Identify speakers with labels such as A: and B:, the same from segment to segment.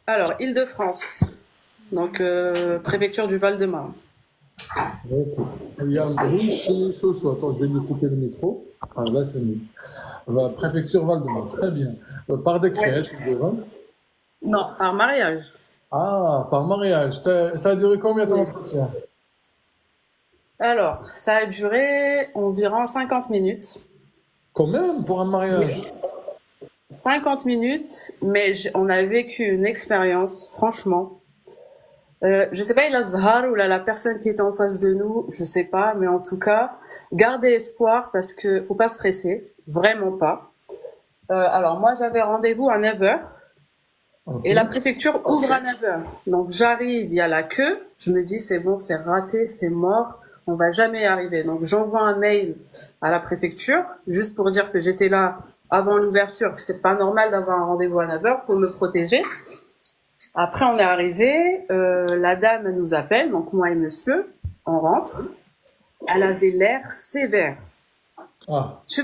A: Alors, Île-de-France, donc préfecture du Val-de-Marne.
B: Ok. Il y a un bruit chez Chocho. Attends, je vais lui couper le micro. Ah, là, c'est mieux. Préfecture Val-de-Marne. Très bien. Par décret,
A: Ouais.
B: toujours, hein.
A: Non, par mariage.
B: Ah, par mariage. Ça a duré combien ton
A: Oui.
B: entretien?
A: Alors, ça a duré environ 50 minutes.
B: Quand même, pour un mariage.
A: Mais 50 minutes, mais on a vécu une expérience, franchement. Je sais pas, il a Zahar ou la personne qui était en face de nous, je sais pas, mais en tout cas, gardez espoir parce que faut pas stresser, vraiment pas. Alors moi j'avais rendez-vous à 9h
B: Ok.
A: et la préfecture ouvre à 9h. Donc j'arrive, il y a la queue, je me dis c'est bon, c'est raté, c'est mort, on va jamais y arriver. Donc j'envoie un mail à la préfecture juste pour dire que j'étais là avant l'ouverture, que c'est pas normal d'avoir un rendez-vous à 9h pour me protéger. Après, on est arrivé, la dame elle nous appelle, donc moi et monsieur, on rentre. Elle avait l'air sévère.
B: Ah.
A: Je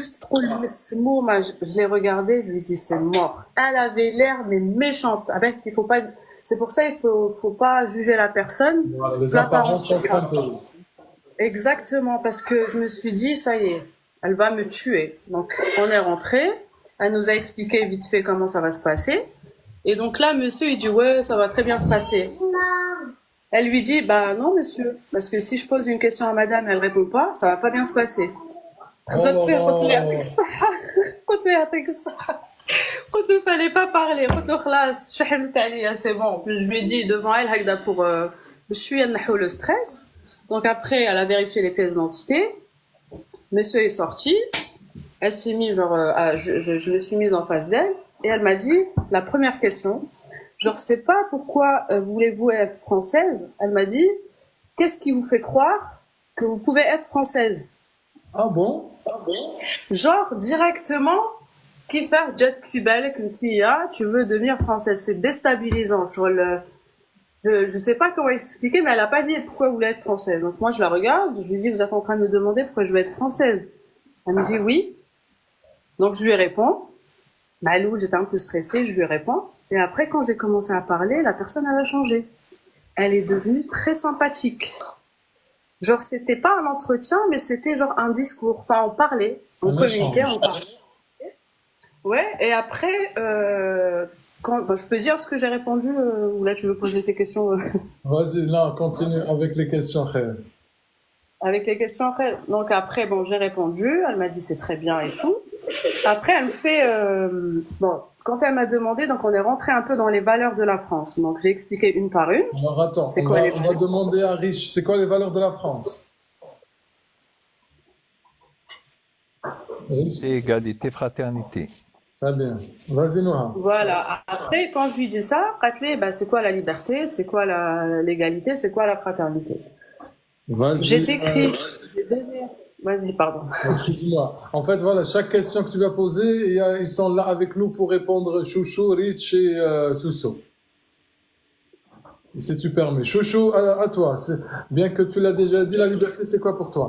A: l'ai regardée, je lui dis c'est mort. Elle avait l'air mais méchante. Avec, il faut pas, c'est pour ça faut pas juger la personne.
B: Voilà, les apparences
A: L'apparence
B: sont
A: regarde.
B: trompeuses.
A: Exactement, parce que je me suis dit ça y est, elle va me tuer. Donc on est rentré. Elle nous a expliqué vite fait comment ça va se passer. Et donc là, monsieur, il dit ouais, ça va très bien se passer. Elle lui dit, bah non, monsieur, parce que si je pose une question à madame et elle répond pas, ça va pas bien se passer.
B: Oh là
A: خزرت فيه قلت له يعطيك
B: là.
A: الصحة قلت له يعطيك الصحة قلت له fallait pas parler قلت له خلاص شحنت عليا c'est bon. Puis je lui ai dit devant elle هكذا pour باش نحو le stress. Donc après elle a vérifié les pièces d'identité. Monsieur est sorti, elle s'est mise genre je me suis mise en face d'elle et elle m'a dit la première question genre c'est pas pourquoi voulez-vous être française. Elle m'a dit qu'est-ce qui vous fait croire que vous pouvez être française.
B: Ah bon?
A: Genre directement qui faire jet cubel tu veux devenir française, c'est déstabilisant sur le je sais pas comment expliquer mais elle a pas dit pourquoi vous voulez être française. Donc moi je la regarde, je lui dis vous êtes en train de me demander pourquoi je veux être française. Elle me dit oui. Donc je lui réponds. Malou, j'étais un peu stressée, je lui réponds et après quand j'ai commencé à parler, la personne elle a changé. Elle est devenue très sympathique. Genre c'était pas un entretien mais c'était genre un discours, enfin on parlait, on
B: Un
A: communiquait,
B: échange.
A: on parlait. Ouais, et après, je peux dire ce que j'ai répondu, ou là tu veux poser tes questions
B: Vas-y, là, continue avec les questions, frère.
A: avec les questions après. Donc après, bon, j'ai répondu, elle m'a dit c'est très bien et tout. Après, elle me fait, bon, quand elle m'a demandé, donc on est rentré un peu dans les valeurs de la France. Donc j'ai expliqué une par une.
B: Alors attends,
A: C'est quoi les
B: on va
A: valeurs?
B: demander à Rich, c'est quoi les valeurs de la France? Rich,
C: Égalité, fraternité.
B: très bien. Vas-y, Noah.
A: Voilà. Après, quand je lui dis ça, Katlé, bah, c'est quoi la liberté? C'est quoi la l'égalité? C'est quoi la fraternité? J'ai
B: Vas-y,
A: écrit, j'ai donné. Vas-y, pardon.
B: excuse-moi. En fait, voilà, chaque question que tu vas poser, ils sont là avec nous pour répondre Chouchou, Rich et Sousso. Si tu permets. Chouchou, à toi. Bien que tu l'as déjà dit, la liberté, c'est quoi pour toi?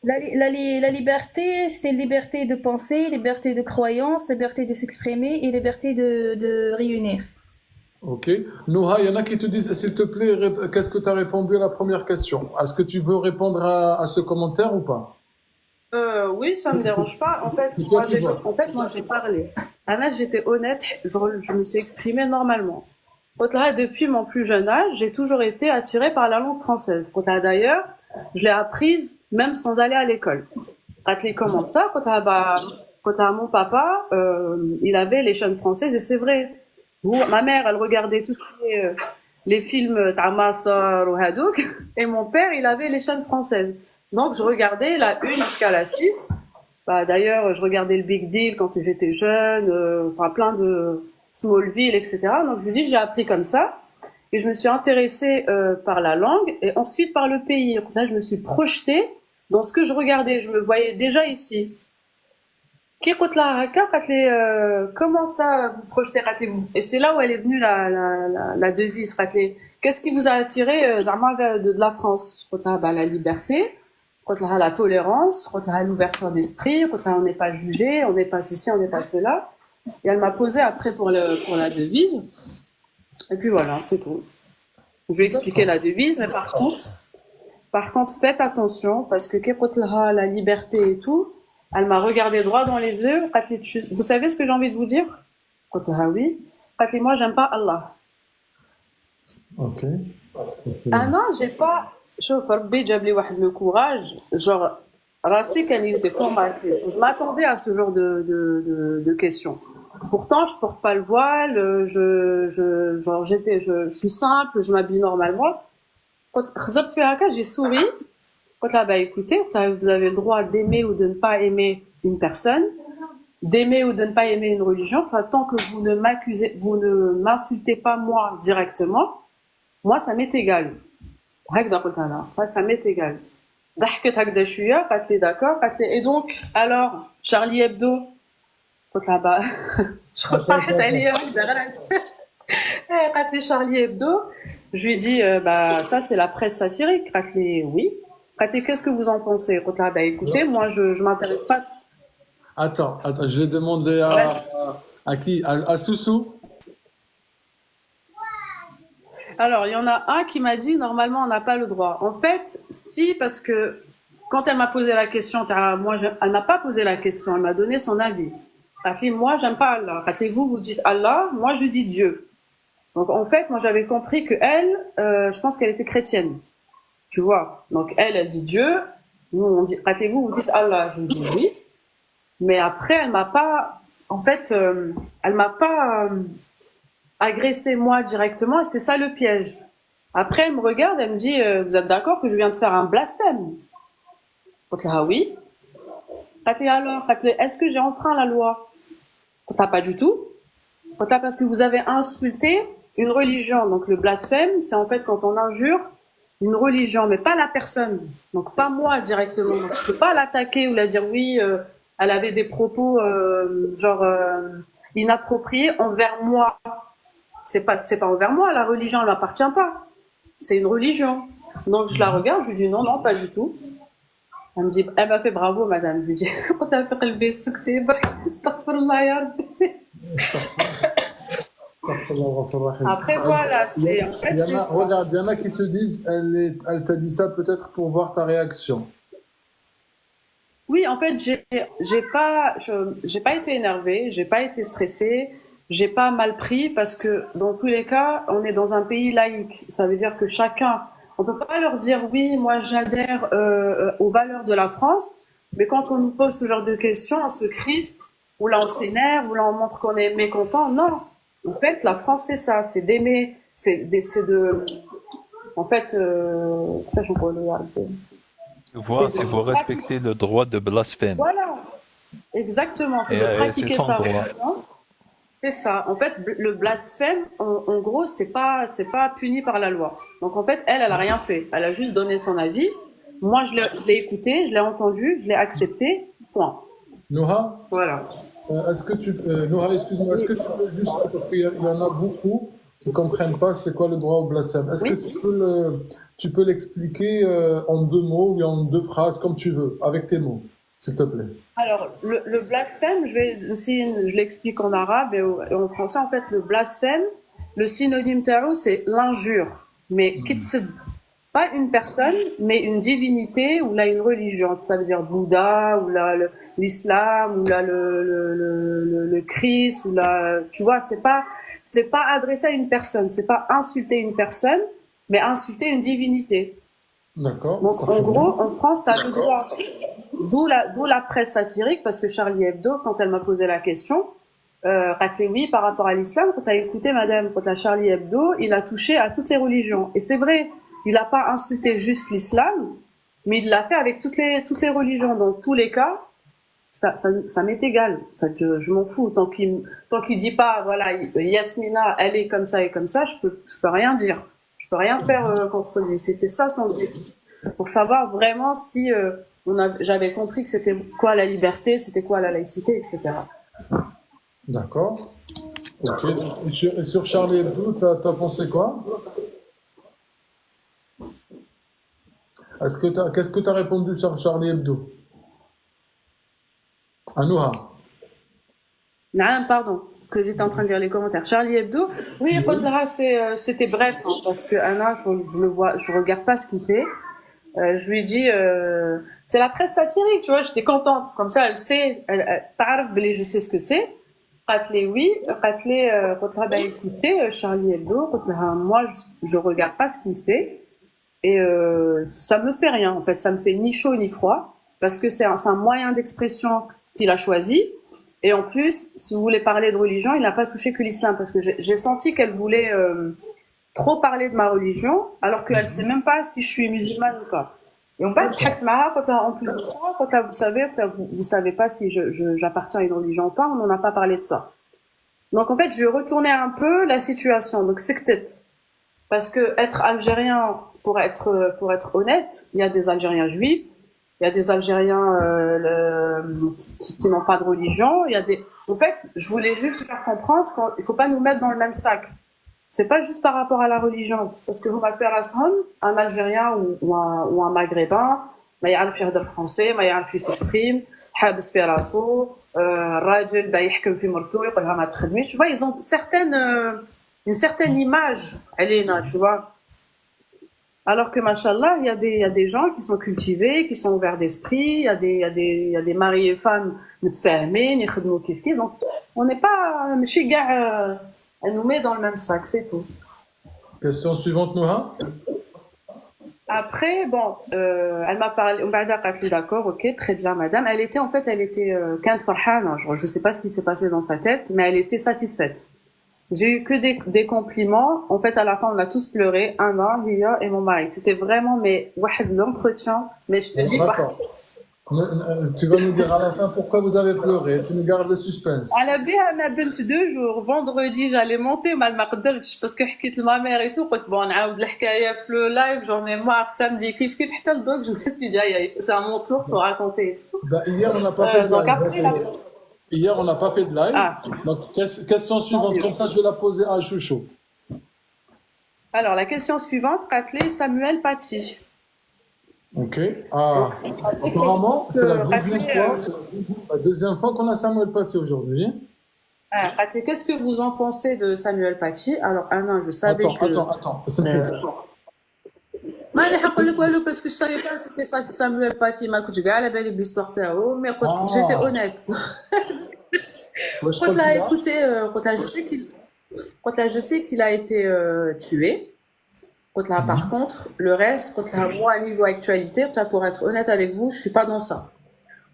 D: La liberté, c'est liberté de penser, liberté de croyance, liberté de s'exprimer et liberté de réunir.
B: Ok. Noah, il y en a qui te disent, s'il te plaît, qu'est-ce que tu as répondu à la première question? Est-ce que tu veux répondre à ce commentaire ou pas?
A: Oui, ça me dérange pas.
B: C'est toi qui vois.
A: Moi, j'ai parlé. Anna, j'étais honnête. Je me suis exprimée normalement. Là, depuis mon plus jeune âge, j'ai toujours été attirée par la langue française. D'ailleurs, je l'ai apprise même sans aller à l'école. Quand les comment ça, mon papa, il avait les chaînes françaises et c'est vrai. Ma mère, elle regardait tout ce qui est les films Tamassar ou Hadouk et mon père, il avait les chaînes françaises. Donc je regardais la 1 jusqu'à la 6. Bah, d'ailleurs, je regardais le Big Deal quand j'étais jeune, enfin plein de Smallville, etc. Donc je dis, j'ai appris comme ça. Et je me suis intéressée par la langue et ensuite par le pays. Donc, là, je me suis projetée dans ce que je regardais. Je me voyais déjà ici. Comment ça vous projetez rappelez-vous. Et c'est là où elle est venue la devise rappelez. Qu'est-ce qui vous a attiré de la France la liberté, la tolérance, l'ouverture d'esprit, on n'est pas jugé, on n'est pas ceci, on n'est pas cela. Et elle m'a posé après pour la devise. Et puis voilà, c'est tout. Je vais expliquer
B: D'accord.
A: la devise, mais par contre, faites attention, parce que Kepotelha, la liberté et tout, elle m'a regardé droit dans les yeux. Elle fait, vous savez ce que j'ai envie de vous dire? Kepotelha, oui. Elle fait, moi, j'aime pas Allah.
B: Ok.
A: Ah non, j'ai pas. شوف ربي جاب لي واحد le courage, genre راسي كان il était formaté. Je m'attendais à ce genre de questions. Pourtant, je porte pas le voile, genre je suis simple, je m'habille normalement. Quand خزرت فيها هكا, j'ai souri. Quand là, bah écoutez, vous avez le droit d'aimer ou de ne pas aimer une personne, d'aimer ou de ne pas aimer une religion. Enfin, tant que vous ne m'insultez pas moi directement, moi ça m'est égal. هكذا قلت انا ça m'est égal. ضحكت هكذا شويه قالت لي داكور قالت لي et donc alors Charlie Hebdo قلت لها با طاحت عليا وحده غير قالت لي Charlie Hebdo. Je lui dis bah ça c'est la presse satirique. قالت لي oui. قالت لي qu'est-ce que vous en pensez. قلت لها bah écoutez moi je m'intéresse pas.
B: Attends, je vais demander à qui? À Soussou?
A: Alors, il y en a un qui m'a dit, normalement, on n'a pas le droit. En fait, si, parce que quand elle m'a posé la question, elle m'a pas posé la question, elle m'a donné son avis. Elle a fait, moi, j'aime pas Allah. Rappelez-vous, vous dites Allah, moi, je dis Dieu. Donc, en fait, moi, j'avais compris que elle, je pense qu'elle était chrétienne. Tu vois. Donc, elle dit Dieu. Nous, on dit, rappelez-vous, vous dites Allah. Je dis oui. Mais après, elle m'a pas, en fait, elle m'a pas, agressé moi directement et c'est ça le piège. Après, elle me regarde, elle me dit vous êtes d'accord que je viens de faire un blasphème? Donc ah oui. Alors, est-ce que j'ai enfreint la loi? Pas du tout. Parce que vous avez insulté une religion. Donc le blasphème, c'est en fait quand on injure une religion, mais pas la personne. Donc pas moi directement. Donc je peux pas l'attaquer ou la dire oui, elle avait des propos genre inappropriés envers moi. C'est pas envers moi, la religion ne m'appartient pas. C'est une religion. Donc je la regarde, je lui dis non, non, pas du tout. Elle m'a fait bravo, madame. Je lui dis, quand elle fait le besukté, astaghfirullah ya Rabbi. Après voilà, en fait c'est ça.
B: Regarde, il y en a qui te disent, elle t'a dit ça peut-être pour voir ta réaction.
A: Oui, en fait, j'ai pas été énervée, j'ai pas été stressée, j'ai pas mal pris parce que dans tous les cas, on est dans un pays laïque. Ça veut dire que chacun, on peut pas leur dire oui, moi j'adhère aux valeurs de la France, mais quand on nous pose ce genre de questions, on se crispe, ou là on s'énerve, ou là on montre qu'on est mécontent. Non, en fait, la France c'est ça, c'est d'aimer, c'est de, en fait, ça, j'en parle,
C: Tu vois,
A: c'est
C: c'est
A: de
C: vous respecter le droit de blasphème.
A: voilà, exactement, c'est
C: Et
A: de
C: c'est
A: pratiquer
C: son
A: sa
C: droit.
A: religion. C'est ça. En fait, le blasphème, en gros, c'est pas puni par la loi. Donc en fait, elle a rien fait. Elle a juste donné son avis. Moi, je l'ai écouté, je l'ai entendu, je l'ai accepté. Point.
B: Noha,
A: Voilà.
B: Noha, excuse-moi, est-ce
A: Oui.
B: que tu peux juste, parce qu'il y en a beaucoup qui comprennent pas c'est quoi le droit au blasphème. Est-ce que
A: Oui.
B: tu peux l'expliquer en 2 mots ou en 2 phrases comme tu veux, avec tes mots, s'il te plaît.
A: Alors, le blasphème, je l'explique en arabe et en français. En fait, le blasphème, le synonyme tarot, c'est l'injure. Mais kitsib, pas une personne, mais une divinité ou là une religion. Ça veut dire Bouddha ou là l'islam ou là le Christ ou là, tu vois, c'est pas adressé à une personne, c'est pas insulter une personne, mais insulter une divinité.
B: D'accord,
A: Donc,
B: c'est
A: en
B: très bien.
A: gros, en France, tu as le droit. D'où la presse satirique, parce que Charlie Hebdo, quand elle m'a posé la question, a fait oui par rapport à l'islam. Quand tu as écouté, madame, quand la Charlie Hebdo, il a touché à toutes les religions. Et c'est vrai, il n'a pas insulté juste l'islam, mais il l'a fait avec toutes les religions. Dans tous les cas, ça m'est égal. En fait, je m'en fous. Tant qu'il dit pas, voilà, Yasmina, elle est comme ça et comme ça, je peux rien dire. Je peux rien faire contre lui. C'était ça son but. Pour savoir vraiment si j'avais compris que c'était quoi la liberté, c'était quoi la laïcité, etc.
B: D'accord. Ok. Et sur Charlie Hebdo, t'as pensé quoi? Qu'est-ce que t'as répondu sur Charlie Hebdo? À Noha.
A: Non, pardon. que j'étais en train de lire les commentaires. Charlie Hebdo, oui, Qutlaha, c'était bref, hein, parce que Anna, je le vois, je regarde pas ce qu'il fait. Je lui dis, c'est la presse satirique, tu vois, j'étais contente. Comme ça, elle sait, ta'arif bli, je sais ce que c'est. Qatlé, oui, Qatlé, Qutlaha, bah écoutez, Charlie Hebdo, Qutlaha, moi, je regarde pas ce qu'il fait. Et ça me fait rien, en fait, ça me fait ni chaud ni froid, parce que c'est un moyen d'expression qu'il a choisi. Et en plus, si vous voulez parler de religion, il n'a pas touché que l'islam, parce que j'ai senti qu'elle voulait trop parler de ma religion, alors qu'elle sait même pas si je suis musulmane ou pas. Et on va en plus de ça, quand vous savez pas si j'appartiens à une religion ou pas, on n'en a pas parlé de ça. Donc en fait, je retournais un peu la situation. Donc c'est que parce que être algérien, pour être honnête, il y a des Algériens juifs, il y a des Algériens qui n'ont pas de religion, il y a des. En fait, je voulais juste faire comprendre qu'il faut pas nous mettre dans le même sac. C'est pas juste par rapport à la religion, parce que vous va faire un Algérien ou un Maghrébin, ما يعرف يهضر français, ما يعرف s'exprime, حابس في راسو, راجل با يحكم في مرتو يقولها ما تخدميش, tu vois, ils ont une certaine image, Elena, tu vois. Alors que, machallah, il y a des gens qui sont cultivés, qui sont ouverts d'esprit, il y a des maris et femmes متفاهمين, يخدموا كيف كيف, donc on n'est pas, ماشي كاع, elle nous met dans le même sac, c'est tout.
B: Question suivante, Noha.
A: Après, bon, elle m'a parlé, on m'a dit d'accord, ok, très bien, madame. Elle était, كانت فرحانة, je sais pas ce qui s'est passé dans sa tête, mais elle était satisfaite. J'ai eu que des compliments. En fait, à la fin, on a tous pleuré. Anna, Hiya et mon mari. C'était vraiment, l'entretien. Mais je te dis pas.
B: Attends. Tu vas nous dire à la fin pourquoi vous avez pleuré. Tu nous gardes le suspense.
A: À la bien, on a 2 jours. Vendredi, j'allais monter, mais ma قدرتش parce que حكيت لما mère et tout. قلت bon, نعاود الحكاية في le live. J'en ai marre. Samedi, كيف حتى لدوك, je me suis dit, c'est à mon tour, faut raconter et tout.
B: Bah, hier, on n'a pas fait de
A: Donc
B: live.
A: après,
B: Hier, on n'a pas fait de live.
A: Ah.
B: Donc, question suivante. Comme ça, je vais la poser à Chouchou.
A: Alors, la question suivante, Qatlé Samuel Paty.
B: Ok. Ah, apparemment, c'est la deuxième fois qu'on a Samuel Paty aujourd'hui.
A: Ah, Qatlé, qu'est-ce que vous en pensez de Samuel Paty? Alors, Anna, je savais que...
B: Attends.
A: ما اللي حقول لك والو parce que je savais pas c'était ça Samuel Paty ما كنتش كاع على بالي بليستوار تاعو mais j'étais honnête. Quand là écoutez quand là je sais qu'il a été tué. Quand là par contre le reste quand là moi à niveau actualité pour être honnête avec vous, je suis pas dans ça.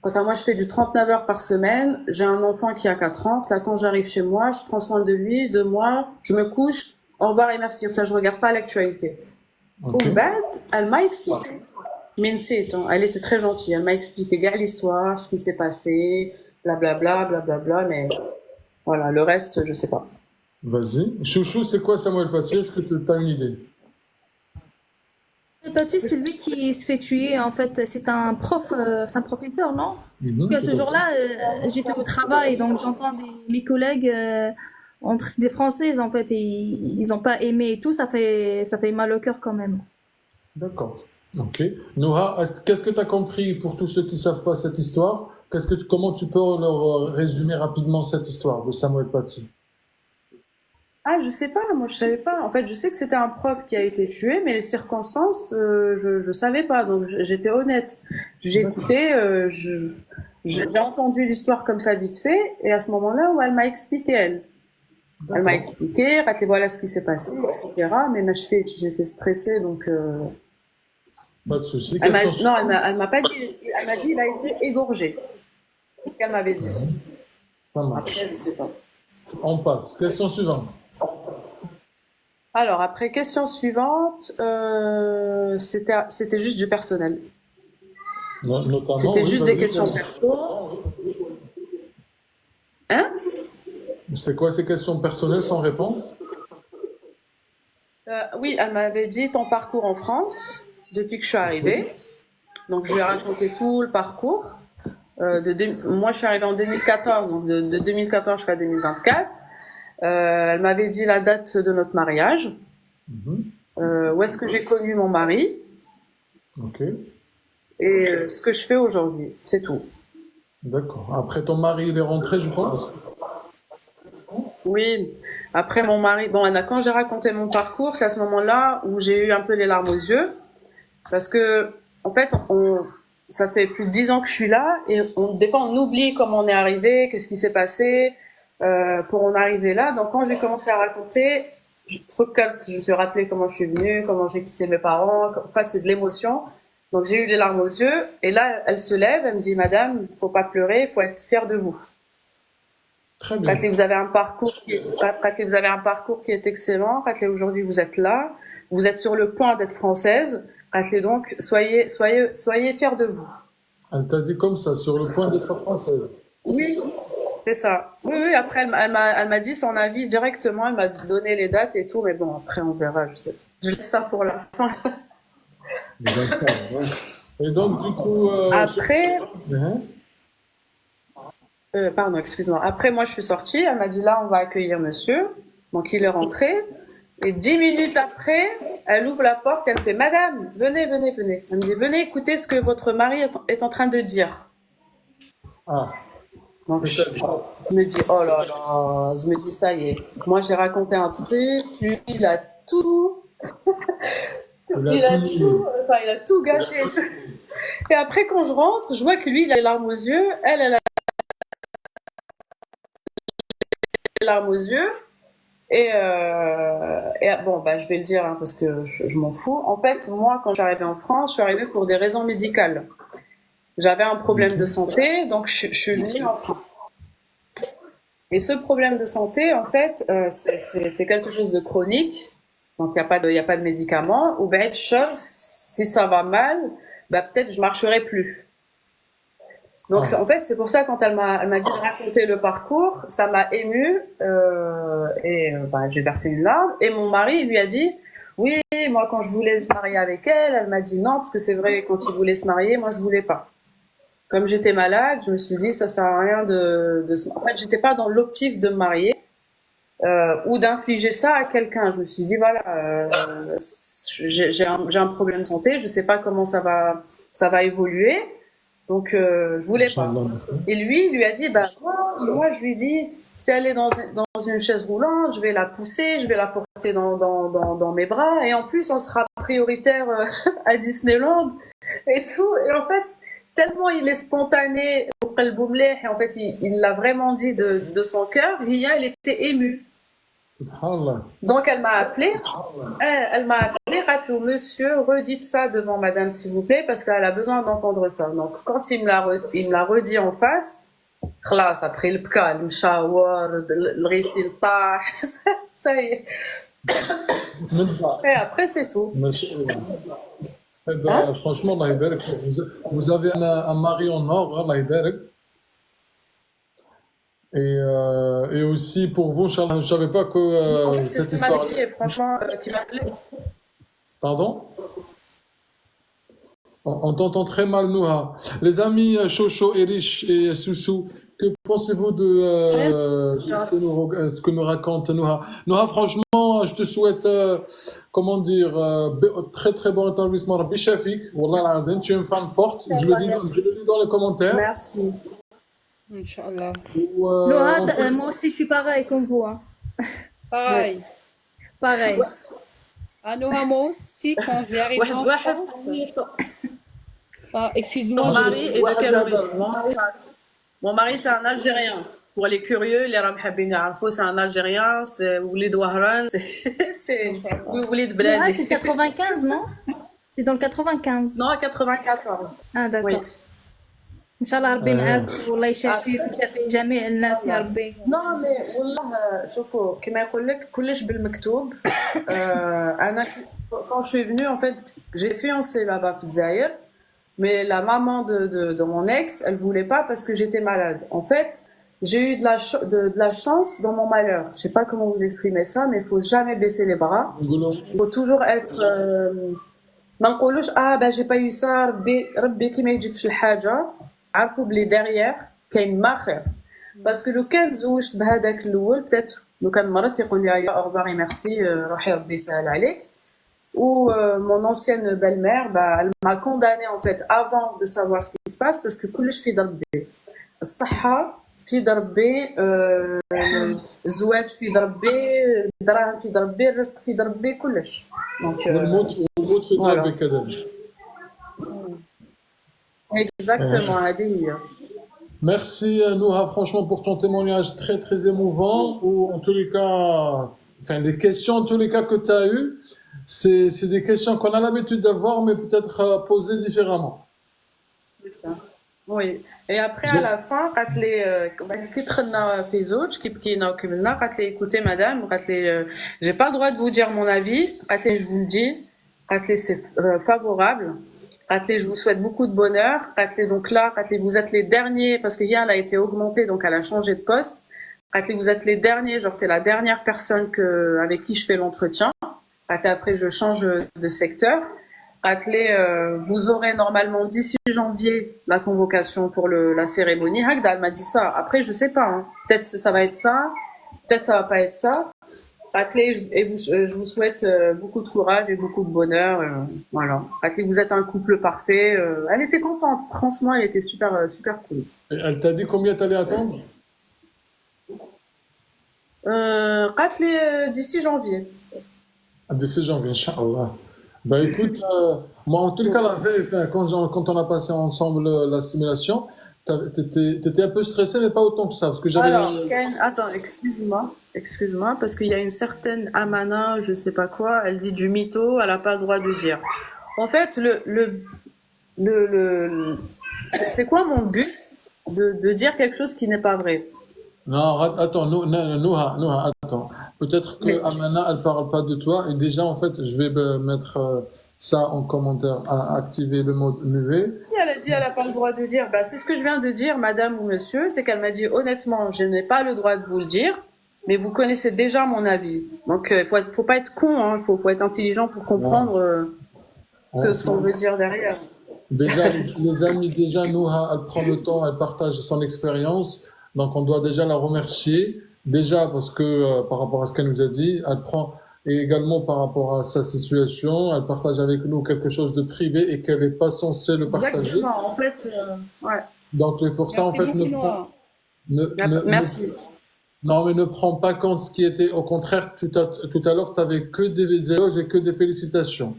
A: Quand là moi je fais du 39 heures par semaine, j'ai un enfant qui a 4 ans, là quand j'arrive chez moi, je prends soin de lui, de moi, je me couche, au revoir et merci. Là je regarde pas l'actualité.
B: Okay.
A: Elle m'a expliqué. Elle était très gentille. Elle m'a expliqué l'histoire, ce qui s'est passé, blablabla, mais voilà, le reste, je sais pas.
B: Vas-y. Chouchou, c'est quoi Samuel Paty? Est-ce que tu as une idée?
D: Samuel Paty, c'est lui qui se fait tuer. En fait, c'est un professeur, non? Parce qu'à ce jour-là, j'étais au travail, donc j'entends mes collègues. Entre des Françaises, en fait, ils n'ont pas aimé et tout, ça fait mal au cœur quand même.
B: D'accord. Ok. Noha, qu'est-ce que tu as compris pour tous ceux qui ne savent pas cette histoire? Comment tu peux leur résumer rapidement cette histoire de Samuel Paty?
A: Ah, je sais pas, moi je savais pas. En fait, je sais que c'était un prof qui a été tué, mais les circonstances, je savais pas, donc j'étais honnête. J'ai écouté, j'ai entendu l'histoire comme ça vite fait, et à ce moment-là, où elle m'a expliqué, elle m'a expliqué, voilà ce qui s'est passé, etc. Mais j'étais stressée, donc.
B: Pas de souci.
A: Non, elle m'a pas dit. Elle m'a dit il a été égorgé. C'est ce qu'elle m'avait dit.
B: Ça marche.
A: Après, je sais pas.
B: On passe. Question suivante.
A: Alors après, question suivante, c'était juste du personnel.
B: Notamment.
A: C'était juste des questions perso. Hein?
B: C'est quoi ces questions personnelles sans réponse?
A: Oui, elle m'avait dit ton parcours en France depuis que je suis arrivée. Donc je lui ai raconté tout le parcours. Moi, je suis arrivée en 2014, donc de 2014 jusqu'à 2024. Elle m'avait dit la date de notre mariage. Où est-ce que j'ai connu mon mari.
B: Ok.
A: Et ce que je fais aujourd'hui, c'est tout.
B: D'accord. Après, ton mari, il est rentré, je pense?
A: Oui, après mon mari, bon, quand j'ai raconté mon parcours, c'est à ce moment-là où j'ai eu un peu les larmes aux yeux, parce que, en fait, ça fait plus de 10 ans que je suis là, et des fois on oublie comment on est arrivé, qu'est-ce qui s'est passé, pour en arriver là. Donc quand j'ai commencé à raconter, trop calme, je me suis rappelé comment je suis venue, comment j'ai quitté mes parents, en fait c'est de l'émotion. Donc j'ai eu les larmes aux yeux, et là elle se lève, elle me dit, Madame, faut pas pleurer, faut être fière de vous.
B: Très bien.
A: Quand vous avez un parcours qui est excellent, quand aujourd'hui vous êtes là, vous êtes sur le point d'être française, donc soyez fiers de vous.
B: Elle t'a dit comme ça, sur le point d'être française.
A: Oui, c'est ça. Oui, oui, après elle m'a dit son avis directement, elle m'a donné les dates et tout, mais bon, après on verra, je sais. Je laisse ça pour la fin.
B: D'accord, ouais. Et donc, du coup...
A: Après,
B: Hein?
A: pardon, excuse-moi. Après, moi, je suis sortie. Elle m'a dit, là, on va accueillir monsieur. Donc, il est rentré. Et 10 minutes après, elle ouvre la porte. Elle me fait, Madame, venez, venez, venez. Elle me dit, venez écouter ce que votre mari est en train de dire.
B: Ah,
A: Donc, je me dis, oh là là. Je me dis, ça y est. Moi, j'ai raconté un truc. Lui, il a tout. Il a tout gâché. Et après, quand je rentre, je vois que lui, il a les larmes aux yeux. Elle a les larmes aux yeux. Et bon, bah, je vais le dire hein, parce que je m'en fous. En fait, moi, quand je suis arrivée en France, je suis arrivée pour des raisons médicales. J'avais un problème de santé, donc je suis venue en France. Et ce problème de santé, en fait, c'est quelque chose de chronique. Donc, il y a pas de médicaments. Ou ben, si ça va mal, bah, peut-être je marcherai plus. Donc, en fait, c'est pour ça, quand elle m'a dit de raconter le parcours, ça m'a émue, bah, j'ai versé une larme, et mon mari lui a dit, oui, moi, quand je voulais se marier avec elle, elle m'a dit non, parce que c'est vrai, quand il voulait se marier, moi, je voulais pas. Comme j'étais malade, je me suis dit, ça sert à rien en fait, j'étais pas dans l'optique de me marier, ou d'infliger ça à quelqu'un. Je me suis dit, voilà, j'ai un problème de santé, je sais pas comment ça va évoluer. Donc, je voulais pas. Et lui, il lui a dit, bah, moi, je lui dis, si elle est dans une chaise roulante, je vais la pousser, je vais la porter dans mes bras, et en plus, on sera prioritaire à Disneyland et tout. Et en fait, tellement il est spontané, et en fait, il l'a vraiment dit de son cœur, Ria, elle était émue. Donc elle m'a appelé, monsieur, redites ça devant madame s'il vous plaît, parce qu'elle a besoin d'entendre ça. Donc quand il me l'a redit en face, خلاص après le bka, le mshawar, le récit, le tah, ça y est. Et après c'est tout.
B: Franchement, Allah يبارك. Vous avez un mari en or, Allah يبارك. Et aussi pour vous, je ne savais pas que
A: c'est
B: cette
A: ce
B: histoire.
A: qui franchement, qui m'appelait.
B: Pardon? On t'entend très mal, Nouha. Les amis Chocho, Erich et Soussou, que pensez-vous de ce que nous raconte Nouha? Nouha, franchement, je te souhaite, comment dire, très très bon établissement. Rabbi Shafik, Wallah al-Azim, tu es une femme forte. Je le dis dans les commentaires.
A: Merci.
E: Inch'Allah.
D: Moi aussi, je suis pareil comme vous. Hein.
E: Pareil.
D: Pareil.
E: Noha, moi aussi, quand j'ai arrivé en France... excuse-moi.
A: Mon mari est de quelle origine? Mon mari, c'est un Algérien. Pour les curieux, les Rabhabin Arfo, c'est un Algérien, c'est Oulid Wahran, c'est Oulid Bled.
D: Ah, c'est 95, non? C'est dans le 95.
A: Non, 94.
D: Ah, d'accord.
A: Oui.
D: Inch'Allah ربي معاك والله يشافيك ويشافي جميع الناس يا ربي.
A: Non mais والله شوفوا كما يقول لك كلش بالمكتوب. أنا quand je suis venue en fait j'ai fiancé là-bas في الجزائر mais la maman de mon ex elle voulait pas parce que j'étais malade. En fait j'ai eu de la chance dans mon malheur. Je sais pas comment vous exprimer ça mais il faut jamais baisser les bras. Il faut toujours être ما نقولوش bah j'ai pas eu ça ربي كي ما يجيبش الحاجة. عارفوا بلي ديريير كاين ما خير باسكو لو كان زوجت بهذاك الاول بتات لو كان مرضت يقول لي يا اغفار ميرسي روحي ربي يسهل عليك ou mon ancienne belle-mère bah elle m'a condamnée en fait avant de savoir ce qui se passe parce que كلش في ضربي الصحة في يد ربي الزواج في يد ربي الدراهم في يد ربي الرزق في يد ربي كلش دونك
B: والموت في
A: فوالا
B: دربي كذلك.
A: اكزاكتومون هذه هي.
B: Merci Nouha, franchement, pour ton témoignage très très émouvant, ou en tous les cas, enfin les questions en tous les cas que tu as eues, c'est des questions qu'on a l'habitude d'avoir, mais peut-être posées différemment.
A: C'est ça. Oui. Et après, à la fin, quand les كي دخلنا في زوج كي بكينا وكملنا قالت لي écoutez madame قالت لي j'ai pas le droit de vous dire mon avis قالت لي je vous le dis قالت لي c'est favorable قالت لي je vous souhaite beaucoup de bonheur قالت لي donc là قالت لي vous êtes les derniers parce que hier elle a été augmentée donc elle a changé de poste قالت لي vous êtes les derniers genre t'es la dernière personne avec qui je fais l'entretien قالت لي après je change de secteur قالت لي vous aurez normalement d'ici janvier la convocation pour la cérémonie هكذا elle m'a dit ça après je sais pas hein. Peut-être ça va être ça peut-être ça va pas être ça قالت لي et je vous souhaite beaucoup de courage et beaucoup de bonheur voilà قالت لي vous êtes un couple parfait elle était contente franchement elle était super super cool.
B: Et elle t'a dit combien t'allais attendre?
A: قالت لي d'ici janvier.
B: D'ici janvier, Inch'Allah. Bah écoute, moi en tout cas, la veille, enfin, quand on a passé ensemble la simulation, t'étais un peu stressé, mais pas autant que ça, parce que j'avais...
A: Alors, attends, excuse-moi, parce qu'il y a une certaine Amana, je sais pas quoi, elle dit du mytho, elle a pas le droit de dire. En fait, c'est quoi mon but de dire quelque chose qui n'est pas vrai?
B: Non, attends, Nouha, attends. Peut-être que
A: Mais
B: Amana, elle parle pas de toi, et déjà, en fait, je vais mettre ça en commentaire, à activer le mode muet.
A: elle a dit elle a pas le droit de dire. Bah, c'est ce que je viens de dire, madame ou monsieur, c'est qu'elle m'a dit honnêtement, je n'ai pas le droit de vous le dire, mais vous connaissez déjà mon avis. Donc, faut pas être con, hein, faut être intelligent pour comprendre ce qu'on veut dire derrière.
B: Déjà, les amis, déjà, Nouha, elle prend le temps, elle partage son expérience. Donc, on doit déjà la remercier. Déjà, parce que par rapport à ce qu'elle nous a dit, elle prend, et également par rapport à sa situation, elle partage avec nous quelque chose de privé et qu'elle n'est pas censée le partager.
A: Exactement, en fait, ouais.
B: Donc, pour ça, en fait,
A: Merci.
B: non, mais ne prends pas compte ce qui était. Au contraire, tout à l'heure, tu n'avais que des éloges et que des félicitations.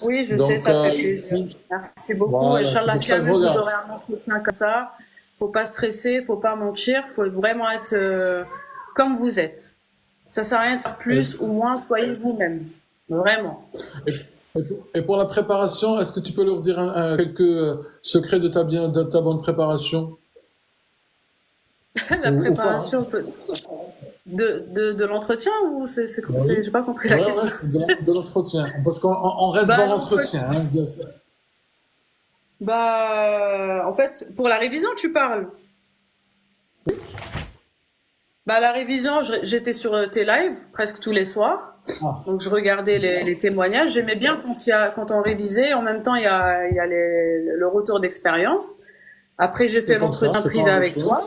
A: Oui, je
B: Donc,
A: sais, ça fait plaisir. Merci beaucoup.
B: Voilà,
A: Inch'Allah,
B: c'est pour ça que je
A: vous
B: regarde.
A: aurez un entretien comme ça. Faut pas stresser, faut pas mentir, faut vraiment être comme vous êtes. Ça sert à rien de faire plus ou moins, soyez vous-même. Vraiment.
B: Et pour la préparation, est-ce que tu peux leur dire quelques secrets de ta bonne préparation?
A: La
B: Ou
A: préparation de l'entretien ou j'ai pas compris la question.
B: Ouais, de l'entretien. Parce qu'on reste dans l'entretien, hein, bien sûr.
A: Bah, en fait, pour la révision, tu parles. Bah, la révision, j'étais sur tes lives presque tous les soirs.
B: Ah.
A: Donc, je regardais les témoignages. J'aimais bien quand on révisait. En même temps, il y a le retour d'expérience. Après, j'ai fait l'entretien privé avec toi.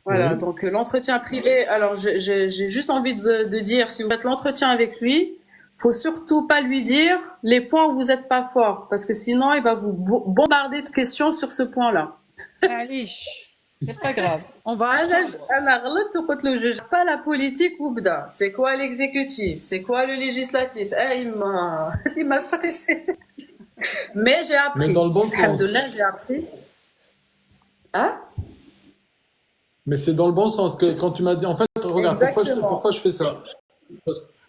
A: Voilà.
B: Oui.
A: Donc, l'entretien privé. Alors, j'ai juste envie de dire, si vous faites l'entretien avec lui, faut surtout pas lui dire les points où vous êtes pas fort. Parce que sinon, il va vous bombarder de questions sur ce point-là.
E: Allez, c'est pas grave. On va
A: أنا غلطت وقلت له je pas la politique وبدا. C'est quoi l'exécutif? C'est quoi le législatif? Il m'a stressé. Mais j'ai appris.
B: Mais dans le bon sens.
A: Alhamdoulilah, j'ai appris. Hein?
B: Mais c'est dans le bon sens que quand tu m'as dit, en fait, regarde, pourquoi je fais ça?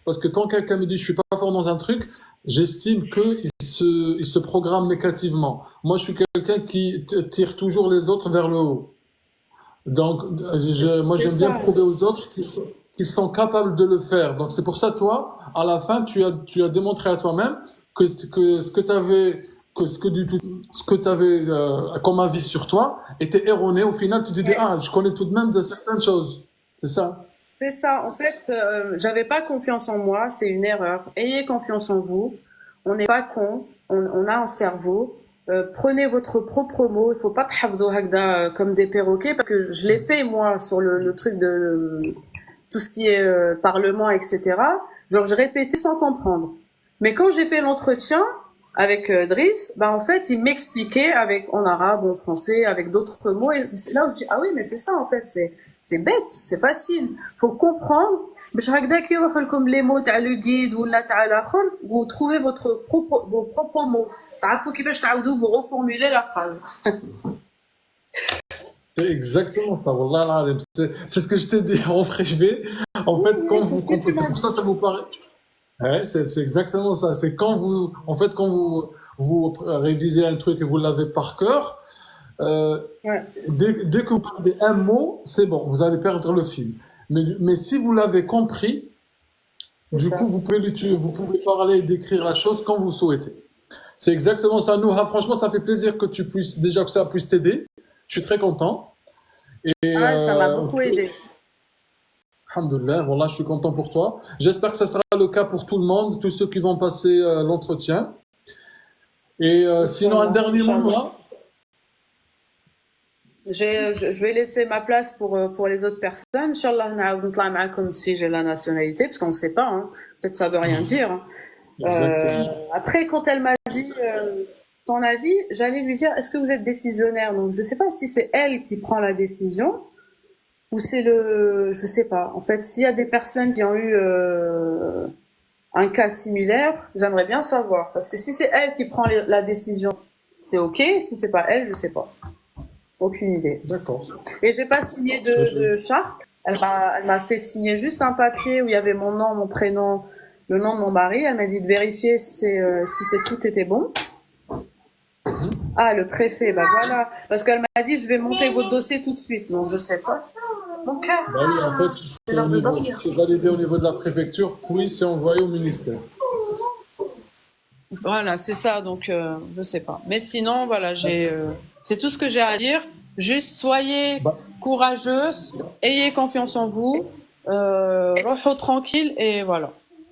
B: Parce que quand quelqu'un me dit je suis pas fort dans un truc, j'estime qu'il se programme négativement. Moi, je suis quelqu'un qui tire toujours les autres vers le haut. Donc, moi, j'aime bien prouver aux autres qu'ils sont capables de le faire. Donc, c'est pour ça, toi, à la fin, tu as démontré à toi-même que ce que tu avais comme avis sur toi était erroné. Au final, tu te dis, je connais tout de même de certaines choses. C'est ça?
A: C'est ça. En fait, j'avais pas confiance en moi. C'est une erreur. Ayez confiance en vous. On n'est pas con. On a un cerveau. Prenez votre propre mot. Il faut pas tahafdou hakda comme des perroquets parce que je l'ai fait moi sur le truc de tout ce qui est parlement, etc. Genre, je répétais sans comprendre. Mais quand j'ai fait l'entretien, avec Driss, bah en fait, il m'expliquait en arabe, en français, avec d'autres mots. Et c'est là où je dis, ah oui, mais c'est ça en fait, c'est bête, c'est facile. Faut comprendre. باش هكذا كي يروحوا لكم لي مو تاع لو غيد ولا تاع الاخر vous trouvez vos propres mots. تعرفوا كيفاش تعاودوا vous reformuler la phrase.
B: C'est exactement ça, Wallah al-Azim. C'est ce que je t'ai dit en vrai, en fait, quand vous comprenez, c'est pour ça que ça vous paraît. Ouais, c'est exactement ça. C'est quand vous révisez un truc et vous l'avez par cœur, dès que vous parlez un mot, c'est bon, vous allez perdre le fil. Mais si vous l'avez compris, du coup, vous pouvez parler et décrire la chose quand vous souhaitez. C'est exactement ça. Nous, franchement, ça fait plaisir que ça puisse t'aider. Je suis très content. Et,
A: ça m'a beaucoup aidé.
B: Alhamdoulilah, voilà, je suis content pour toi. J'espère que ça sera le cas pour tout le monde, tous ceux qui vont passer l'entretien. Et sinon, un dernier mot, là.
A: Je vais laisser ma place pour les autres personnes. Inch'Allah, comme si j'ai la nationalité, parce qu'on ne sait pas, hein. Peut-être ça veut rien dire. Hein. Après, quand elle m'a dit son avis, j'allais lui dire, est-ce que vous êtes décisionnaire? Donc, je ne sais pas si c'est elle qui prend la décision ou c'est je sais pas. En fait, s'il y a des personnes qui ont eu un cas similaire, j'aimerais bien savoir. Parce que si c'est elle qui prend la décision, c'est ok. Si c'est pas elle, je sais pas. Aucune idée.
B: D'accord.
A: Et j'ai pas signé de charte. Elle m'a fait signer juste un papier où il y avait mon nom, mon prénom, le nom de mon mari. Elle m'a dit de vérifier si tout était bon. Ah, le préfet, bah voilà. Parce qu'elle m'a dit, je vais monter votre dossier tout de suite. Donc, je sais pas. Mon cœur.
B: Bah oui, en fait, c'est validé au niveau de la préfecture, puis c'est envoyé au ministère.
A: Voilà, c'est ça. Donc, je sais pas. Mais sinon, voilà, c'est tout ce que j'ai à dire. Juste soyez courageuse, ayez confiance en vous, roho tranquille et voilà.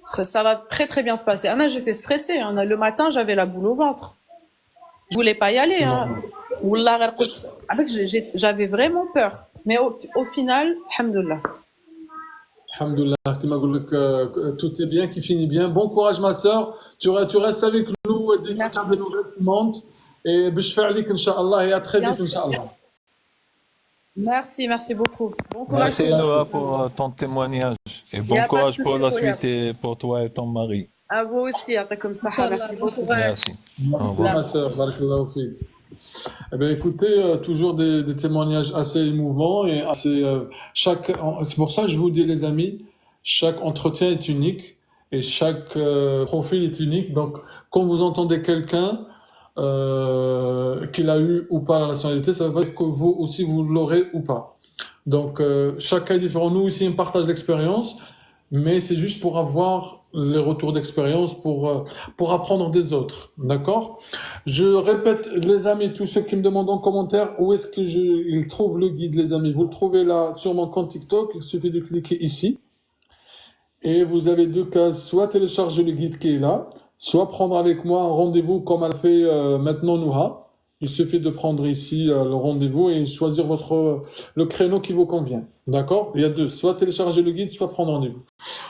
A: Ça va très très bien se passer. Anna, j'étais stressée. Hein. Le matin, j'avais la boule au ventre. Je voulais pas y aller. Hein. J'avais vraiment peur. Mais au final, alhamdoulilah.
B: Alhamdoulilah, tout est bien, qui finit bien. Bon courage, ma soeur. Tu restes avec nous dès que tu as des nouvelles qui montent. Et bishfa'alik, Inch'Allah, et à très vite, Inch'Allah.
A: Merci beaucoup. Bon courage.
C: Merci Noah pour ton témoignage. Et bon courage pour la suite et pour toi et ton mari.
A: À vous aussi, comme ça. Merci beaucoup.
C: Merci. Au
B: revoir, ma soeur. Barakallahu fik. Eh bien, écoutez, toujours des témoignages assez émouvants et assez c'est pour ça que je vous dis, les amis, chaque entretien est unique et chaque profil est unique. Donc, quand vous entendez quelqu'un qu'il a eu ou pas la nationalité, ça veut pas dire que vous aussi vous l'aurez ou pas. Donc, chaque cas est différent. Nous ici, on partage l'expérience, mais c'est juste pour avoir les retours d'expérience pour apprendre des autres. D'accord? Je répète, les amis, tous ceux qui me demandent en commentaire où est-ce que ils trouvent le guide, les amis. Vous le trouvez là sur mon compte TikTok. Il suffit de cliquer ici. Et vous avez deux cases. Soit télécharger le guide qui est là, soit prendre avec moi un rendez-vous comme elle fait maintenant Nouha. Il suffit de prendre ici le rendez-vous et choisir le créneau qui vous convient. D'accord? Il y a deux. Soit télécharger le guide, soit prendre rendez-vous.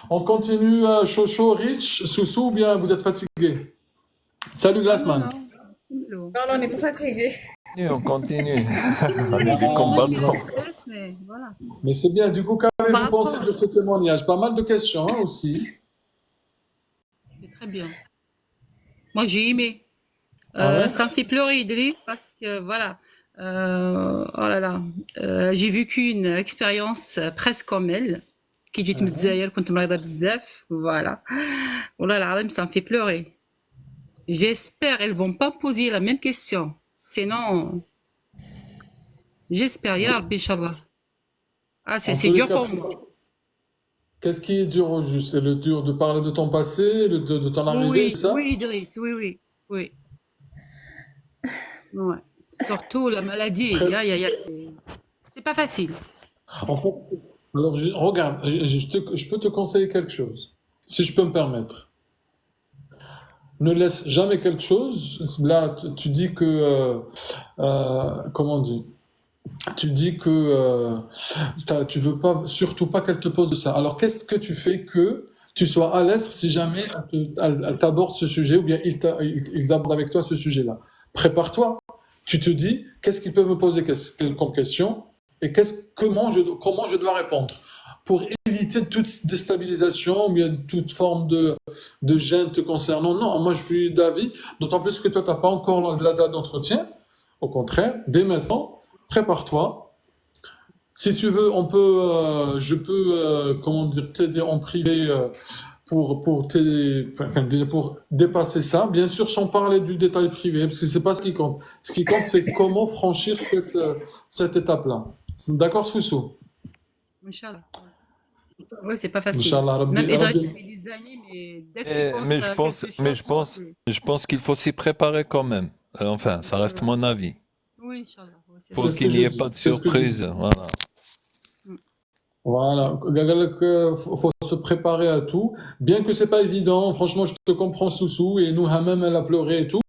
B: On continue, Chocho, Rich, Soussou, ou bien vous êtes fatigué? Salut Glassman.
D: Non, on n'est pas fatigué.
C: Et on continue. On est des combattants.
B: Mais c'est bien. Du coup, qu'avez-vous pensé de ce témoignage? Pas mal de questions hein, aussi.
E: C'est très bien. Moi, j'ai aimé. Ça me fait pleurer, Idriss, parce que voilà. Oh là là. J'ai vécu une expérience presque comme elle. Qui جيت من الجزائر كنت مريضة بزاف voilà والله العظيم ça me fait pleurer. J'espère elles vont pas poser la même question sinon j'espère ya Rabbi Inch'Allah. Ah c'est dur pour moi.
B: Qu'est-ce qui est dur au juste? C'est le dur de parler de ton passé, de ton arrivée, c'est ça?
E: Oui Idriss, oui. Ouais. Surtout la maladie, c'est pas facile.
B: En fait, alors, regarde, je peux te conseiller quelque chose, si je peux me permettre. Ne laisse jamais quelque chose. Là, tu dis que, comment on dit? Tu dis que tu veux pas, surtout pas qu'elle te pose ça. Alors, qu'est-ce que tu fais que tu sois à l'aise si jamais elle t'aborde ce sujet ou bien ils abordent avec toi ce sujet-là. Prépare-toi. Tu te dis, qu'est-ce qu'ils peuvent me poser comme question et comment je dois répondre pour éviter toute déstabilisation ou bien toute forme de gêne te concernant. Non, moi je suis d'avis, d'autant plus que toi, tu n'as pas encore la date d'entretien. Au contraire, dès maintenant, prépare-toi. Si tu veux, je peux, comment dire, t'aider en privé pour dépasser ça. Bien sûr, sans parler du détail privé, parce que c'est pas ce qui compte. Ce qui compte, c'est comment franchir cette étape-là. D'accord, Soussou?
E: Inch'Allah. Oui, c'est pas facile.
B: Inch'Allah,
E: Même
B: Rabbi,
E: Idriss,
B: Rabbi.
E: il fait des amis, mais dès que tu
C: Mais
E: penses
C: je
E: à
C: pense,
E: quelque
C: mais
E: chose,
C: je pense qu'il faut s'y préparer quand même. Enfin, ça reste mon avis.
E: oui, Inch'Allah. Oui, c'est
B: C'est
E: vrai.
C: Pour
B: ce que
C: qu'il
B: je
C: n'y ait
B: dis.
C: pas de
B: C'est ce que je dis.
C: surprise. Voilà.
B: Voilà, faut se préparer à tout. Bien que c'est pas évident, franchement, je te comprends, Soussou, et nous, même elle a pleuré et tout.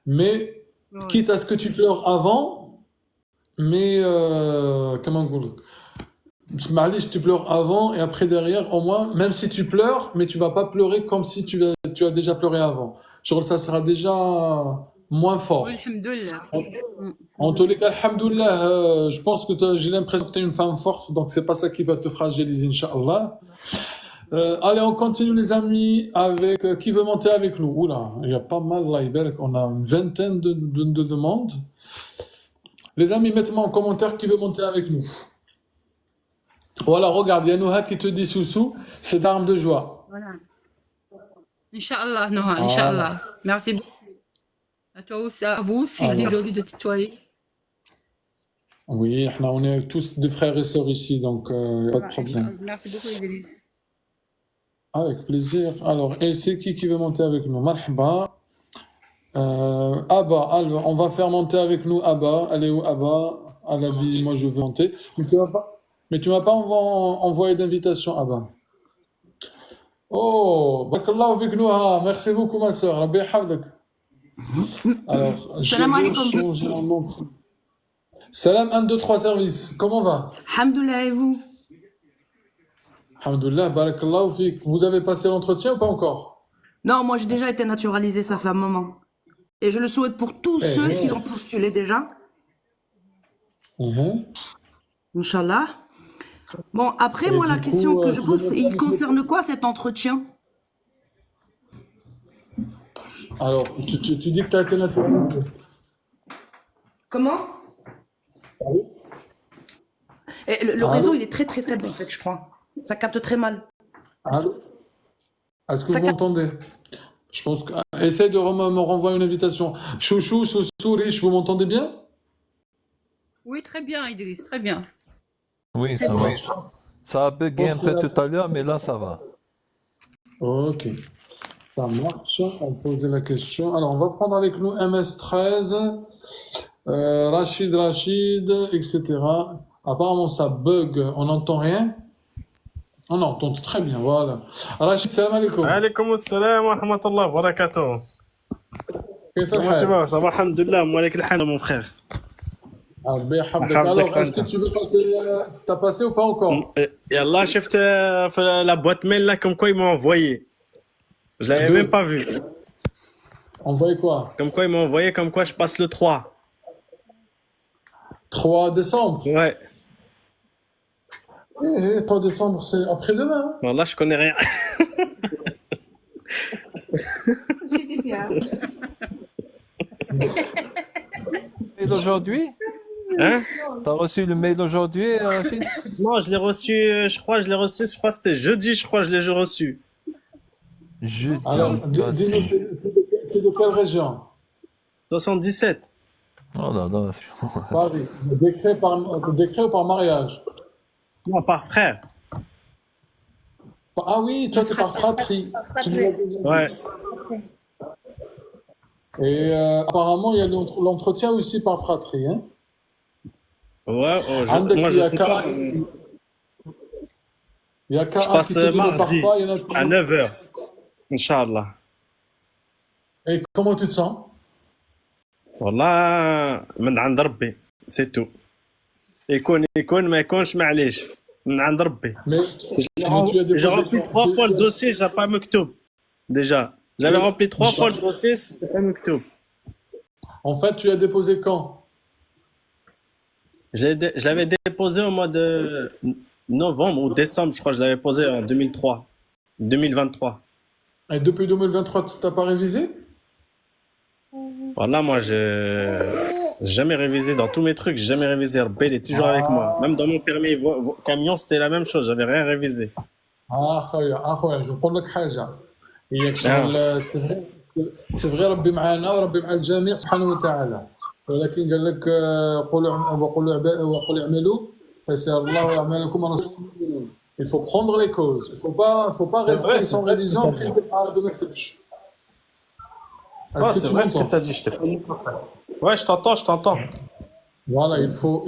B: Mais
E: Oui.
B: quitte à ce que tu pleures avant, mais comment dire, Malish, tu pleures avant et après derrière, au moins, même si tu pleures, mais tu vas pas pleurer comme si tu as déjà pleuré avant. Genre, ça sera déjà moins
E: Oui,
B: fort.
E: alhamdoulilah.
B: En tous les cas, alhamdoulilah, je pense que j'ai l'impression que tu es une femme forte, donc c'est pas ça qui va te fragiliser, Inch'Allah. Allez, on continue les amis avec qui veut monter avec nous. Oula, il y a pas mal là, Iberk. On a une vingtaine de demandes. Les amis, mettez-moi en commentaire qui veut monter avec nous. Voilà, regarde, il y a Noha qui te dit Soussou, c'est d'armes de joie.
E: Voilà. Inch'Allah, Noha,
B: Voilà.
E: Inch'Allah. Merci beaucoup. À toi aussi, à vous aussi,
B: Alors.
E: désolé de tutoyer.
B: Oui, on est tous des frères et sœurs ici, donc pas de problème.
E: Merci beaucoup, Idriss.
B: Avec plaisir. Alors, et c'est qui veut monter avec nous? Marhaba. Abba, alors, on va faire monter avec nous Abba. Elle est où Abba? Elle a dit, moi je veux monter. Mais tu m'as pas envoyé d'invitation, Abba. Oh, barakallahu fik Nouha. Merci beaucoup, ma sœur. Rabbi yahfadek. Alors, je
F: Salam
B: vais
F: alaikum.
B: changer mon nom. Salam 1, 2, 3 service. Comment va?
F: Alhamdoulilah, et vous?
B: Alhamdoulilah, barakallahu fik. Vous avez passé l'entretien ou pas encore?
F: Non, moi j'ai déjà été naturalisée, ça fait un moment. Et je le souhaite pour tous ceux qui l'ont postulé déjà. Inch'Allah. Bon, après,
B: Et
F: moi, la
B: du
F: question
B: coup,
F: que je
B: tu
F: pose,
B: veux
F: il
B: monter
F: concerne quoi cet entretien?
B: Alors, tu dis que tu as été naturalisé.
F: Comment? Et le
B: Allô?
F: réseau, il est très très faible en fait, je crois. Ça capte très mal.
B: Allô? Est-ce que
F: Ça
B: vous
F: capte.
B: m'entendez? Je pense que... Essaye de me renvoyer une invitation. Chouchou, Soussou, Rich, vous m'entendez bien?
E: Oui, très bien, Idriss, très bien.
C: Oui, ça va. Ça a bugué un peu tout à l'heure, mais là, ça va.
B: Ok, ça marche. On posait la question. Alors, on va prendre avec nous MS13, Rachid, etc. Apparemment, ça bug. On n'entend rien. On entend très bien, voilà. Rachid, salam alaikum.
G: عليكم السلام ورحمة الله وبركاته.
B: كيف
G: Comment tu
B: الحال؟
G: vas? Ça va, alhamdoulilah, moi avec الحال mon frère.
B: ربي يحفظك.
G: حفظك
B: Alors, est-ce que
G: أنت.
B: tu veux passer, t'as passé ou pas encore?
G: يلا شفت في la boîte mail là comme quoi ils m'ont envoyé. Je l'avais
B: Deux.
G: même pas vu.
B: Envoyez quoi?
G: Comme quoi ils m'ont envoyé comme quoi je passe le 3.
B: 3 décembre.
G: Ouais.
B: 3 décembre, c'est après-demain. Hein?
G: Voilà, je connais rien.
D: J'étais fière.
C: Mail aujourd'hui?
G: Hein?
C: T'as reçu le mail aujourd'hui, Rachid?
G: Non, je l'ai reçu, je crois que c'était jeudi, je crois que je l'ai reçu.
C: Jeudi.
B: Alors,
C: Ça,
B: dis-nous, t'es de quelle région?
G: 77.
C: Oh là là.
B: Paris. Décret ou par mariage?
G: Non, par frère.
B: Ah oui, toi, t'es par fratrie. Tu nous l'as dit.
G: Ouais.
B: Et apparemment, il y a l'entretien aussi par fratrie. Hein?
G: Ouais, oh,
B: عندك
G: moi
B: il
G: je
B: y a
G: sais pas.
B: Il y a qu'un
G: Je passe
B: qui te dit ne pars
G: mardi
B: pas, il y en a qui...
G: à 9h. Inch'Allah.
B: Et comment tu te sens?
G: والله من عند ربي سي تو يكون ما يكونش معليش من عند ربي.
B: Mais tu as
G: J'ai
B: déposé
G: rempli 3 fois le dossier, j'ai pas مكتوب. Déjà. J'avais rempli 3 fois le dossier, c'était pas مكتوب.
B: En fait, tu as déposé quand?
G: Je l'avais déposé au mois de novembre ou décembre, je crois. Je l'avais posé en 2023.
B: Et depuis 2023, tu n'as pas révisé?
G: Voilà, moi, j'ai jamais révisé dans tous mes trucs. J'ai jamais révisé. Rabbi, il est toujours avec moi. Même dans mon permis camion, c'était la même chose. J'avais rien révisé.
B: أخويا جو نقول لك حاجة هي
G: نعم.
B: سي فغي ربي معانا وربي مع الجميع سبحانه وتعالى ولكن قال لك وقولوا اعملوا فسير الله يعملكم ورسوله. Il faut prendre les causes. Il faut pas rester
G: vrai,
B: sans
G: c'est vrai ce
B: révision
G: que
B: après de ما كتبش.
G: Ouais,
B: Est-ce que
G: c'est
B: tu
G: vrai ce que
B: m'entends?
G: tu as dit. Je t'ai pas... Ouais, je t'entends, je t'entends.
B: Voilà,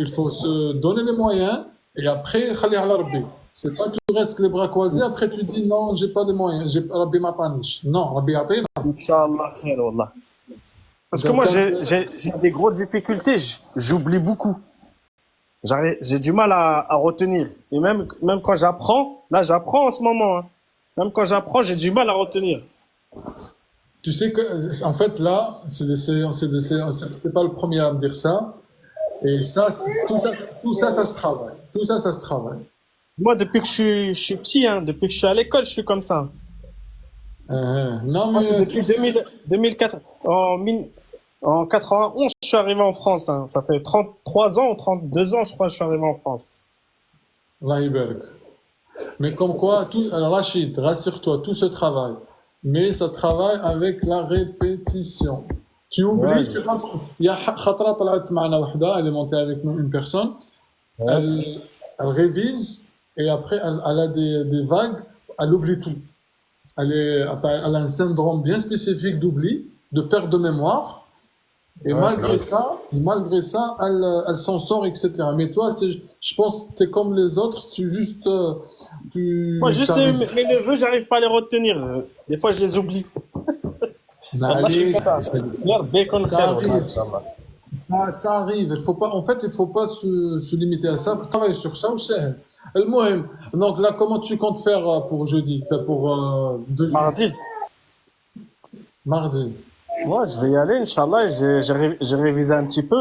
B: il faut se donner les moyens et après, khali ala Rabbi. C'est pas que tu restes les bras croisés, après tu dis non, j'ai pas les moyens, Rabbi m'atanish. Non, Rabbi atina.
G: Inch'Allah, khair, wallah. Parce que
B: Donc,
G: moi, j'ai des grosses difficultés. J'oublie beaucoup. J'ai du mal à retenir. Et même quand j'apprends, là, j'apprends en ce moment. Hein. Même quand j'apprends, j'ai du mal à retenir.
B: Tu sais que, en fait, là, c'est pas le premier à me dire ça. Et ça, tout ça, ça se travaille. Tout ça, ça se travaille.
G: Moi, depuis que je suis petit, hein, depuis que je suis à l'école, je suis comme ça.
B: Non,
G: Moi, c'est
B: mais
G: depuis 2004. En 91, je suis arrivé en France. Hein. Ça fait 33 ans ou 32 ans, je crois, que je suis arrivé en France.
B: Allah ybarak. Mais comme quoi, alors Rachid, rassure-toi, tout se travaille. Mais ça travaille avec la répétition. Tu oublies que il y a Khatra طلعت معنا وحده, elle est montée avec nous une personne. Elle révise et après elle a des vagues, elle oublie tout. Elle a un syndrome bien spécifique d'oubli, de perte de mémoire. Et malgré ça, elle s'en sort, etc. Mais toi, je pense que tu es comme les autres,
G: Moi, juste mes neveux, j'arrive pas à les retenir. Des fois, je les oublie.
B: Allez,
G: Ça
B: ça arrive. En fait, il faut pas se limiter à ça. Travaille sur ça ou c'est. Donc là, comment tu comptes faire pour jeudi, pour 2 jours?
G: Mardi.
B: Mardi.
G: Moi, je vais y aller, Inch'Allah. J'ai révisé un petit peu.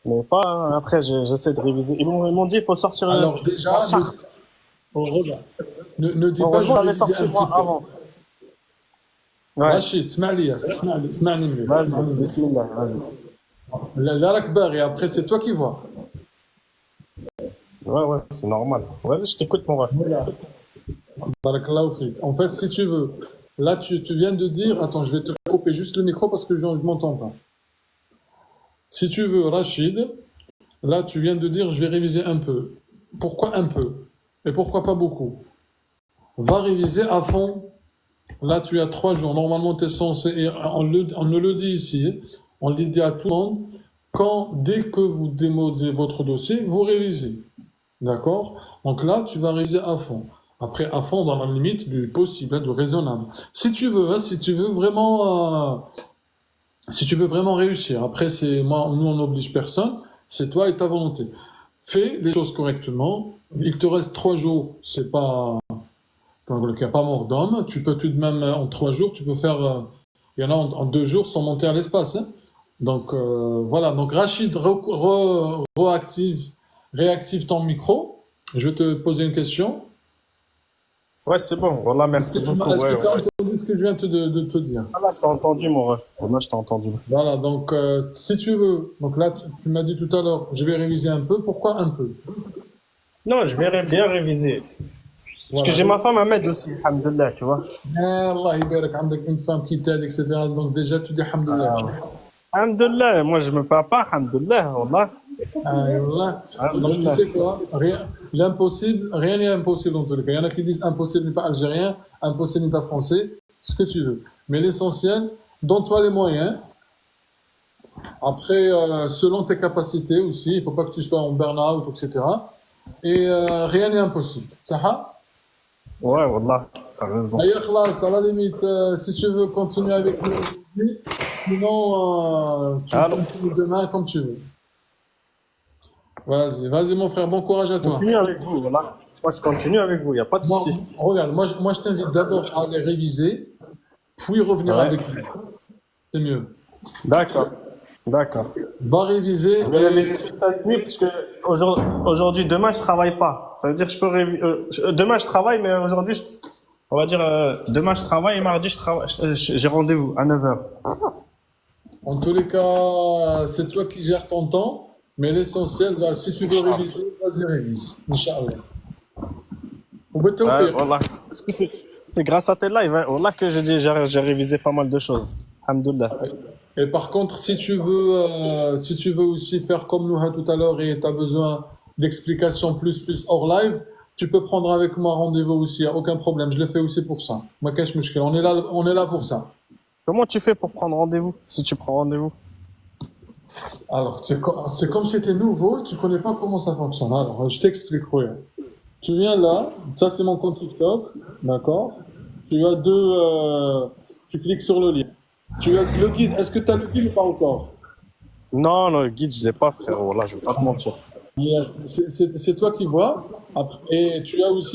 G: Mais pas, après, j'essaie de réviser. Ils m'ont dit, il faut sortir
B: Alors déjà,
G: la charte.
B: regarde. Ne dis pas je
G: Heureusement,
B: vais
G: j'avais
B: réviser
G: sorti
B: un petit
G: moi
B: peu.
G: avant. Ouais.
B: Rachid, اسمعني مني.
G: Vas-y, bismillah, vas-y.
B: Là, راك باغي, après c'est toi qui vois.
G: Ouais, c'est normal. Vas-y, je t'écoute, mon ref.
B: Barakallahu fik. En fait, si tu veux, là tu viens de dire, attends, je vais te couper juste le micro parce que je m'entends pas. Si tu veux, Rachid, là tu viens de dire, je vais réviser un peu. Pourquoi un peu? Et pourquoi pas beaucoup? Va réviser à fond. Là, tu as 3 jours. Normalement, tu es censé, et on ne le dit ici, on le dit à tout le monde, dès que vous démodez votre dossier, vous révisez. D'accord? Donc là, tu vas réviser à fond. Après, à fond, dans la limite du possible, du raisonnable. Si tu veux vraiment réussir, après, nous, on n'oblige personne, c'est toi et ta volonté. Fais les choses correctement. Il te reste 3 jours, c'est pas, il n'y a pas mort d'homme. Tu peux tout de même, en 3 jours, tu peux faire, il y en a en 2 jours sans monter à l'espace. Hein. Donc, voilà. Donc, Rachid, réactive ton micro. Je vais te poser une question.
G: Ouais, c'est bon. Voilà, merci beaucoup.
B: Est-ce
G: Ouais,
B: que tu as entendu ce que je viens de te dire?
G: Ah, là, je t'ai entendu, mon ref. Là, je t'ai entendu.
B: Voilà. Donc, si tu veux, donc là, tu m'as dit tout à l'heure, je vais réviser un peu. Pourquoi un peu?
G: Non, je vais bien réviser. Parce que j'ai ma femme à m'aide aussi, alhamdoulilah, tu vois.
B: Allah يبارك عندك une femme qui t'aide, etc. Donc déjà, tu dis alhamdoulilah.
G: Alhamdoulilah, moi je me plains pas, alhamdoulilah, wallah.
B: Voilà. Donc tu sais quoi, l'impossible, rien n'est impossible dans tous les cas. Il y en a qui disent impossible n'est pas algérien, impossible n'est pas français, ce que tu veux. Mais l'essentiel, donne-toi les moyens. Après, selon tes capacités aussi, il ne faut pas que tu sois en burn-out, etc. Et rien n'est impossible. Ça va?
G: Ouais, wallah, t'as raison.
B: D'ailleurs, là, à la limite, si tu veux continuer avec nous aujourd'hui, sinon, tu continues demain comme tu veux. Vas-y, mon frère, bon courage à toi.
G: Continue avec vous, voilà. Moi, je continue avec vous, il n'y a pas de
B: Moi,
G: souci.
B: regarde, moi, je t'invite d'abord à aller réviser, puis revenir
G: Ouais.
B: avec nous. C'est mieux.
G: D'accord. D'accord.
B: Va réviser.
G: Je vais réviser toute cette nuit parce que aujourd'hui, demain, je travaille pas. Ça veut dire que je peux demain, je travaille, mais aujourd'hui, on va dire, demain, je travaille et mardi, je travaille, j'ai rendez-vous à 9h.
B: En tous les cas, c'est toi qui gères ton temps, mais l'essentiel, si tu veux réviser, vas-y révise. Inch'Allah.
G: Voilà. Parce que c'est grâce à tes lives, hein. Voilà que j'ai révisé pas mal de choses. Alhamdoulilah.
B: Et par contre, si tu veux aussi faire comme nous tout à l'heure et tu as besoin d'explications plus hors live, tu peux prendre avec moi rendez-vous aussi, y a aucun problème. Je l'ai fait aussi pour ça. Ma cache mushkil. On est là pour ça.
G: Comment tu fais pour prendre rendez-vous, si tu prends rendez-vous?
B: Alors, c'est comme si t'es nouveau, tu connais pas comment ça fonctionne. Alors, je t'explique, regarde. Tu viens là, ça c'est mon compte TikTok, d'accord? Tu as tu cliques sur le lien. Tu as le guide. Est-ce que tu as le guide ou pas encore?
G: Non, le guide, je l'ai pas, frérot. Là, je vais pas te mentir.
B: C'est toi qui vois. Après, et tu as aussi